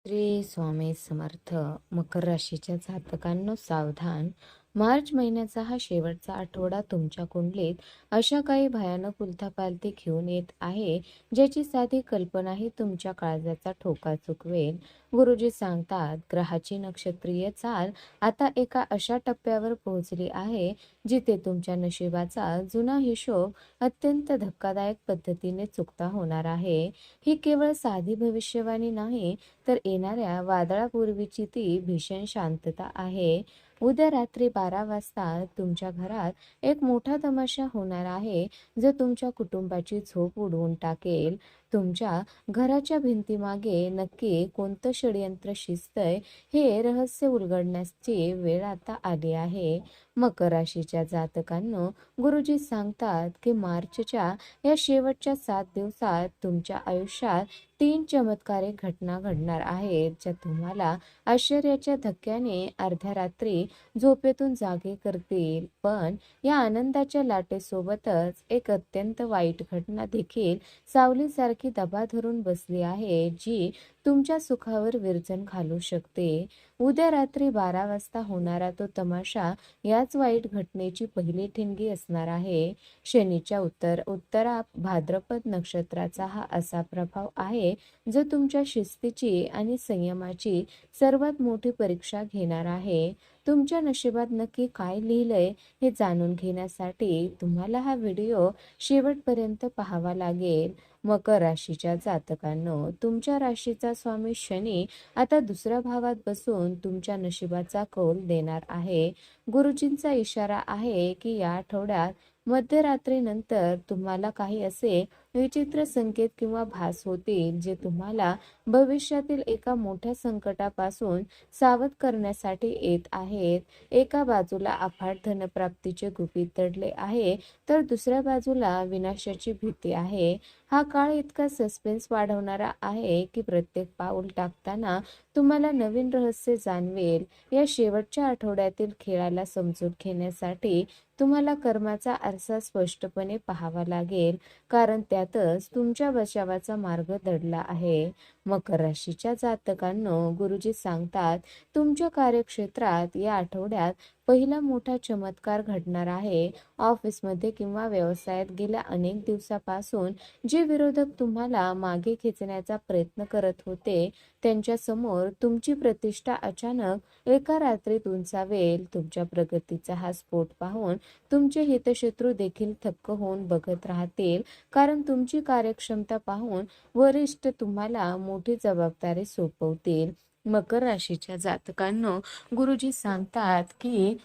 श्री स्वामी समर्थ. मकर राशीच्या जातकांनो सावधान. मार्च महिन्याचा हा शेवटचा आठवडा तुमच्या कुंडलीत अशा काही भयानक उलथापालथी घेऊन येत आहे ज्याची साधी कल्पनाही तुमच्या काळजाचा ठोका चुकवेल. गुरुजी सांगतात, ग्रहाची नक्षत्रीय चाल आता एका अशा टप्प्यावर पोहोचली आहे जिथे तुमच्या नशिबाचा जुना हिशोब अत्यंत धक्कादायक पद्धतीने चुकता होणार आहे. ही केवळ साधी भविष्यवाणी नाही, तर येणाऱ्या वादळापूर्वीची ती भीषण शांतता आहे. उद्या रात्री 12 वाजता तुमच्या घरात एक मोठा तमाशा होणार आहे जो तुमच्या कुटुंबाची झोप उडवून टाकेल. तुमच्या घराच्या भिंतीमागे नक्की कोणतं षडयंत्र शिजतंय हे रहस्य उलगडण्याची वेळ आता आली आहे. मकर राशीच्या जातकांनो, गुरुजी सांगतात की मार्चच्या या शेवटच्या 7 दिवसात तुमच्या आयुष्यात 3 चमत्कारिक घटना घडणार आहेत ज्या तुम्हाला आश्चर्याच्या धक्क्याने अर्ध्या रात्री झोपेतून जागे करतील. पण या आनंदाच्या लाटेसोबतच एक अत्यंत वाईट घटना देखील सावलीसारखी दबा धरून बसली आहे जी तुमच्या सुखावर विरजण घालू शकते. उद्या रात्री 12 वाजता होणारा तो तमाशा याच वाईट घटनेची पहिली ठिणगी असणार आहे. शनीच्या उत्तरा भाद्रपद नक्षत्राचा हा असा प्रभाव आहे जो तुमच्या शिस्तीची आणि संयमाची सर्वात मोठी परीक्षा घेणार आहे. तुमच्या नशिबात नक्की काय लिहिलंय हे जाणून घेण्यासाठी तुम्हाला हा व्हिडिओ शेवटपर्यंत पाहावा लागेल. मकर राशीच्या जातकांनो, तुमच्या राशीचा स्वामी शनी आता दुसऱ्या भावात बसून तुमच्या नशिबाचा कौल देणार आहे. गुरुजींचा इशारा आहे की या आठवड्यात मध्यरात्रीनंतर तुम्हाला काही असे विचित्र संकेत किंवा भास होतील जे तुम्हाला भविष्यातील एका मोठ्या संकटापासून सावध करण्यासाठी येत आहेत. एका बाजूला अफाट धनप्राप्तीचे गुपित दडले आहे, तर दुसऱ्या बाजूला विनाशाची भीती आहे. हा काळ इतका सस्पेन्स वाढवणारा आहे की प्रत्येक पाऊल टाकताना तुम्हाला नवीन रहस्य जाणवेल. या शेवटच्या आठवड्यातील खेळाला समजून घेण्यासाठी तुम्हाला कर्माचा आरसा स्पष्टपणे पाहावा लागेल, कारण त्यातच तुमच्या बचावाचा मार्ग दडला आहे. मकर राशीच्या जातकांनो, गुरुजी सांगतात, तुमच्या कार्यक्षेत्रात या आठवड्यात पहिला मोठा चमत्कार घडणार आहे. ऑफिसमध्ये किंवा व्यवसायात गेल्या अनेक दिवसापासून जे विरोधक तुम्हाला मागे खेचण्याचा प्रयत्न करत होते त्यांच्या समोर तुमची प्रतिष्ठा अचानक एका रात्रीत उंचावेल. तुमच्या प्रगतीचा हा स्फोट पाहून तुमचे हितशत्रू देखील थक्क होऊन बघत राहतील, कारण तुमची कार्यक्षमता पाहून वरिष्ठ तुम्हाला मोठी जबाबदारी सोपवतील. मकर राशीच्या जातकांनो, गुरुजी सांगतात की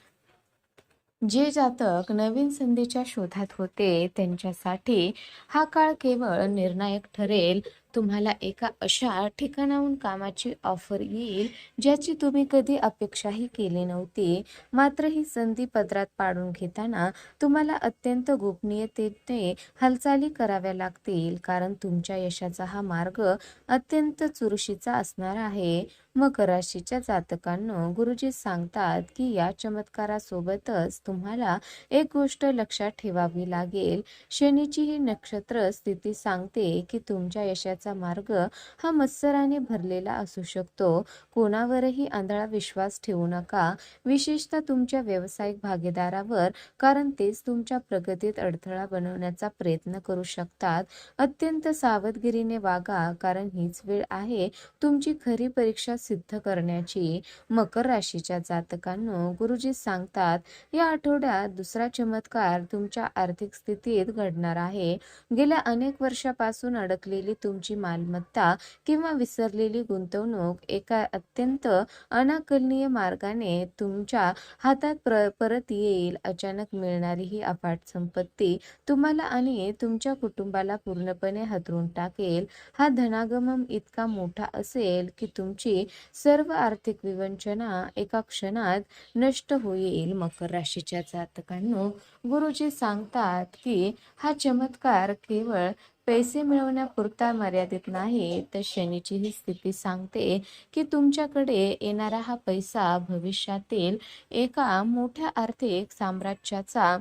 जे जातक नवीन संधीच्या शोधात होते त्यांच्यासाठी हा काळ केवळ निर्णायक ठरेल. तुम्हाला एका अशा ठिकाणाहून कामाची ऑफर येईल ज्याची तुम्ही कधी अपेक्षाही केली नव्हती. मात्र ही संधी पदरात पाडून घेताना तुम्हाला अत्यंत गोपनीयतेने हालचाली कराव्या लागतील, कारण तुमच्या यशाचा हा मार्ग अत्यंत चुरशीचा असणार आहे. मकर राशीच्या जातकांनो, गुरुजी सांगतात की या चमत्कारासोबतच तुम्हाला एक गोष्ट लक्षात ठेवावी लागेल. शनीची ही नक्षत्र स्थिती सांगते की तुमच्या यशाचा मार्ग हा मत्सराने भरलेला असू शकतो. कोणावरही आंधळा विश्वास ठेवू नका, विशेषतः तुमच्या व्यावसायिक भागीदारावर, कारण तेच तुमच्या प्रगतीत अडथळा बनवण्याचा प्रयत्न करू शकतात. अत्यंत सावधगिरीने वागा, कारण हीच वेळ आहे तुमची खरी परीक्षा सिद्ध करण्याची. मकर राशीच्या जातकांनो, गुरुजी सांगतात, या आठवड्यात दुसरा चमत्कार तुमच्या आर्थिक स्थितीत घडणार आहे. गेल्या अनेक वर्षापासून अडकलेली तुमची मालमत्ता किंवा विसरलेली गुंतवणूक एका अत्यंत अनाकलनीय मार्गाने तुमच्या हातात परत येईल. अचानक मिळणारी ही अफाट संपत्ती तुम्हाला आणि तुमच्या कुटुंबाला पूर्णपणे हादरून टाकेल. हा धनागमन इतका मोठा असेल की तुमची सर्व आर्थिक विवंचना एका क्षणात नष्ट होईल. मकर राशीच्या जातकांनो, गुरुजी सांगतात की हा चमत्कार केवळ पैसे मिळवण्यापुरता मर्यादित नाही, तर शनीची ही स्थिती सांगते की तुमच्याकडे येणारा हा पैसा भविष्यातील एका मोठ्या आर्थिक साम्राज्याचा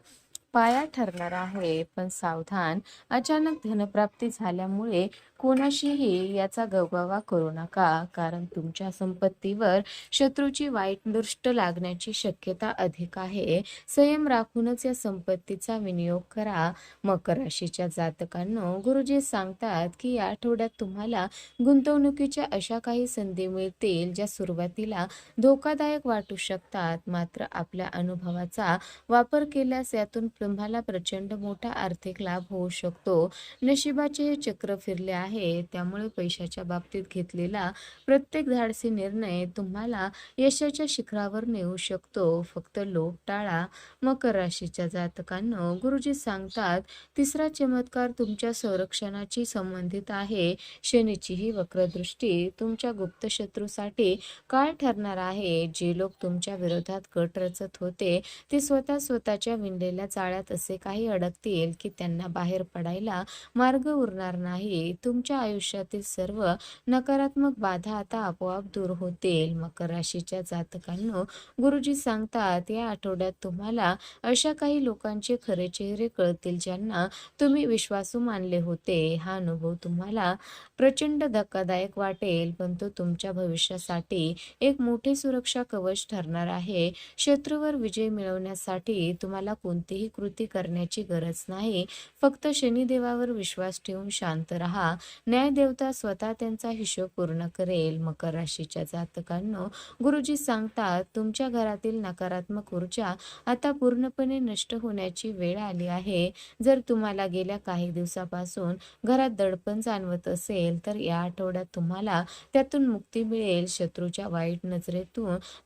पाया ठरणार आहे. पण सावधान, अचानक धनप्राप्ती झाल्यामुळे कोणाशीही याचा गवगवा करू नका, कारण तुमच्या संपत्तीवर शत्रूची वाईट दृष्ट लागण्याची शक्यता अधिक आहे. संयम राखूनच या संपत्तीचा विनियोग करा. मकर राशीच्या जातकांनो, गुरुजी सांगतात की या आठवड्यात तुम्हाला गुंतवणुकीच्या अशा काही संधी मिळतील ज्या सुरुवातीला धोकादायक वाटू शकतात, मात्र आपल्या अनुभवाचा वापर केल्यास यातून तुम्हाला प्रचंड मोठा आर्थिक लाभ होऊ शकतो. नशिबाचे हे चक्र फिरले आहे, त्यामुळे पैशाच्या बाबतीत घेतलेला प्रत्येक धाडसी निर्णय तुम्हाला यशाच्या शिखरावर नेऊ शकतो. फक्त लोभ टाळा. मकर राशीच्या जातकांनो, गुरुजी सांगतात तिसरा चमत्कार तुमच्या संरक्षणाशी संबंधित आहे. शनीची ही वक्रदृष्टी तुमच्या गुप्त शत्रूसाठी काळ ठरणार आहे. जे लोक तुमच्या विरोधात कट रचत होते ते स्वतःच्या विणलेल्या जाळ्यात असे काही अडकतील की त्यांना बाहेर पडायला मार्ग उरणार नाही. तुमच्या आयुष्यातील सर्व नकारात्मक बाधा आता आपोआप दूर होतील. मकर राशीच्या जातकांनो, गुरुजी सांगतात या आठवड्यात तुम्हाला अशा काही लोकांचे खरे चेहरे कळतील ज्यांना तुम्ही विश्वासू मानले होते. हा अनुभव तुम्हाला प्रचंड धक्कादायक वाटेल, पण तो तुमच्या भविष्यासाठी एक मोठे सुरक्षा कवच ठरणार आहे. शत्रूवर विजय मिळवण्यासाठी तुम्हाला कोणतीही कृती करण्याची गरज नाही. फक्त शनिदेवावर विश्वास ठेवून शांत राहा. न्यायदेवता स्वतः त्यांचा हिशोब पूर्ण करेल. मकर राशीच्या जातकांनो, गुरुजी सांगतात तुमच्या घरातील नकारात्मक ऊर्जा आता पूर्णपणे नष्ट होण्याची वेळ आली आहे. जर तुम्हाला गेल्या काही दिवसापासून घरात दडपण जाणवत असेल तर या आठवड्यात तुम्हाला त्यातून मुक्ती मिळेल. शत्रूच्या वाईट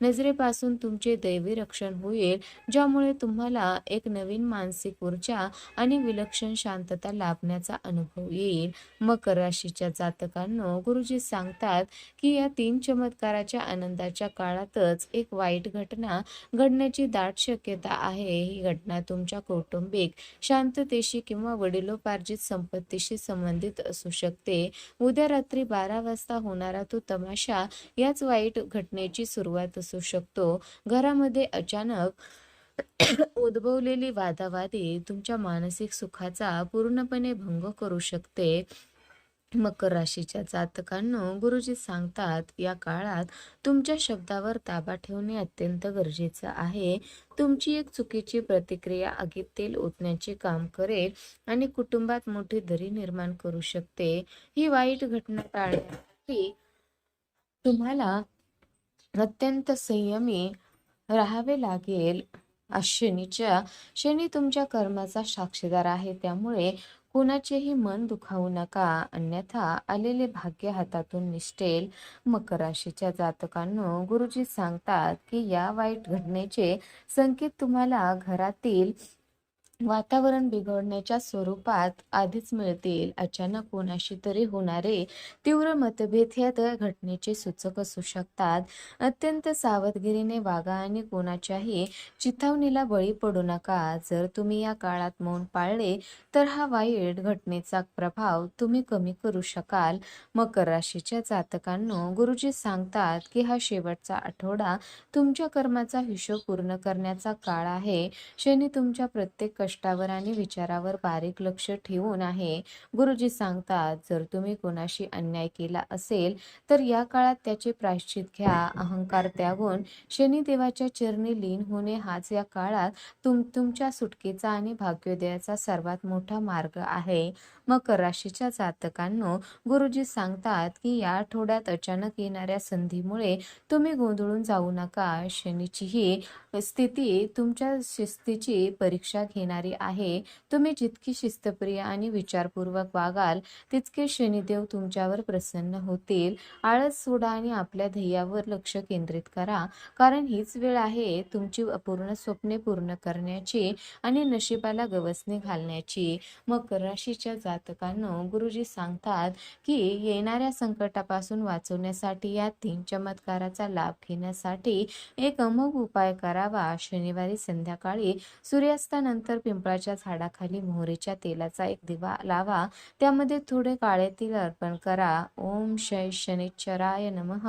नजरेपासून तुमचे दैवी रक्षण होईल, ज्यामुळे तुम्हाला एक नवीन मानसिक ऊर्जा आणि विलक्षण शांतता लाभण्याचा अनुभव येईल. मकर राशीच्या जातकांनो, गुरुजी सांगतात की या 3 चमत्काराच्या आनंदाच्या काळातच एक वाईट घटना घडण्याची दाट शक्यता आहे. ही घटना तुमच्या कौटुंबिक शांततेशी किंवा वडिलोपार्जित संपत्तीशी संबंधित असू शकते. उद्या रात्री 12 वाजता होणारा तो तमाशा याच वाईट घटनेची सुरुवात असू शकतो. घरामध्ये अचानक उद्भवलेली वादावादी तुमच्या मानसिक सुखाचा पूर्णपणे भंग करू शकते. मकर राशीच्या जातकांनो, गुरुजी सांगतात या काळात तुमच्या शब्दावर ताबा ठेवणे अत्यंत गरजेचं आहे. तुमची एक चुकीची प्रतिक्रिया आगीत तेल ओतण्याचे काम करेल आणि कुटुंबात मोठी दरी निर्माण करू शकते. ही वाईट घटना टाळण्यासाठी तुम्हाला अत्यंत संयमी राहावे लागेल. शनी तुमच्या कर्माचा साक्षीदार आहे, त्यामुळे कुणाचेही मन दुखावू नका, अन्यथा आलेले भाग्य हातातून निसटेल. मकर राशीच्या जातकांनो, गुरुजी सांगतात की या वाईट घटनेचे संकेत तुम्हाला घरातील वातावरण बिघडण्याच्या स्वरूपात आधीच मिळतील. अचानक कोणाशी तरी होणारे तीव्र मतभेद ह्या घटनेचे सूचक असू शकतात. अत्यंत सावधगिरीने वागा आणि कोणाच्याही चिथावणीला बळी पडू नका. जर तुम्ही या काळात मौन पाळले तर हा वाईट घटनेचा प्रभाव तुम्ही कमी करू शकाल. मकर राशीच्या जातकांनो, गुरुजी सांगतात की हा शेवटचा आठवडा तुमच्या कर्माचा हिशोब पूर्ण करण्याचा काळ आहे. शनी तुमच्या प्रत्येक कष्टावर आणि विचारावर बारीक लक्ष ठेवून आहे. गुरुजी सांगतात जर तुम्ही कोणाशी अन्याय केला असेल तर या काळात त्याचे प्रायश्चित घ्या. अहंकार त्यागून शनिदेवाच्या चरणी लीन होणे हाच या काळात तुमच्या सुटकेचा आणि भाग्योदयाचा सर्वात मोठा मार्ग आहे. मकर राशीच्या जातकांनो, गुरुजी सांगतात की या आठवड्यात अचानक येणाऱ्या संधीमुळे तुम्ही गोंधळून जाऊ नका. शनीची ही स्थिती तुमच्या शिस्तीची परीक्षा घेणारी आहे. तुम्ही जितकी शिस्तप्रिय आणि विचारपूर्वक वागाल तितके शनिदेव तुमच्यावर प्रसन्न होतील. आळस सोडा आणि आपल्या ध्येयावर लक्ष केंद्रित करा, कारण हीच वेळ आहे तुमची अपूर्ण स्वप्ने पूर्ण करण्याची आणि नशिबाला गवसणी घालण्याची. मकर राशीच्या जातकांनो, गुरुजी सांगतात की येणाऱ्या संकटापासून वाचवण्यासाठी या 3 चमत्काराचा लाभ घेण्यासाठी एक अमोघ उपाय करावा. शनिवारी संध्याकाळी सूर्यास्तानंतर पिंपळाच्या झाडाखाली मोहरीच्या तेलाचा एक दिवा लावा. त्यामध्ये थोडे काळे तेल अर्पण करा. ओम शनिश्चराय नमः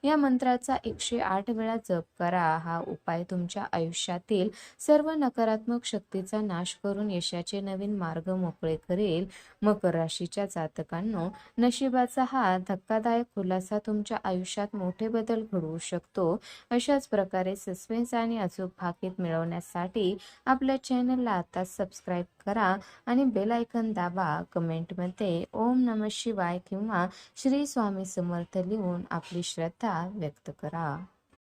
या मंत्राचा 108 वेळा जप करा. हा उपाय तुमच्या आयुष्यातील सर्व नकारात्मक शक्तीचा नाश करून यशाचे नवीन मार्ग मोकळे करेल. मकर राशीच्या जातकांनो, नशिबाचा हा धक्कादायक खुलासा तुमच्या आयुष्यात मोठे बदल घडवू शकतो. अशाच प्रकारे सस्पेन्स आणि अचूक भाकीत मिळवण्यासाठी आपल्या चॅनलला आता सबस्क्राईब करा आणि बेल आयकॉन दाबा. कमेंटमध्ये ओम नमः शिवाय किंवा श्री स्वामी समर्थ लिहून आपली श्रद्धा व्यक्त करा.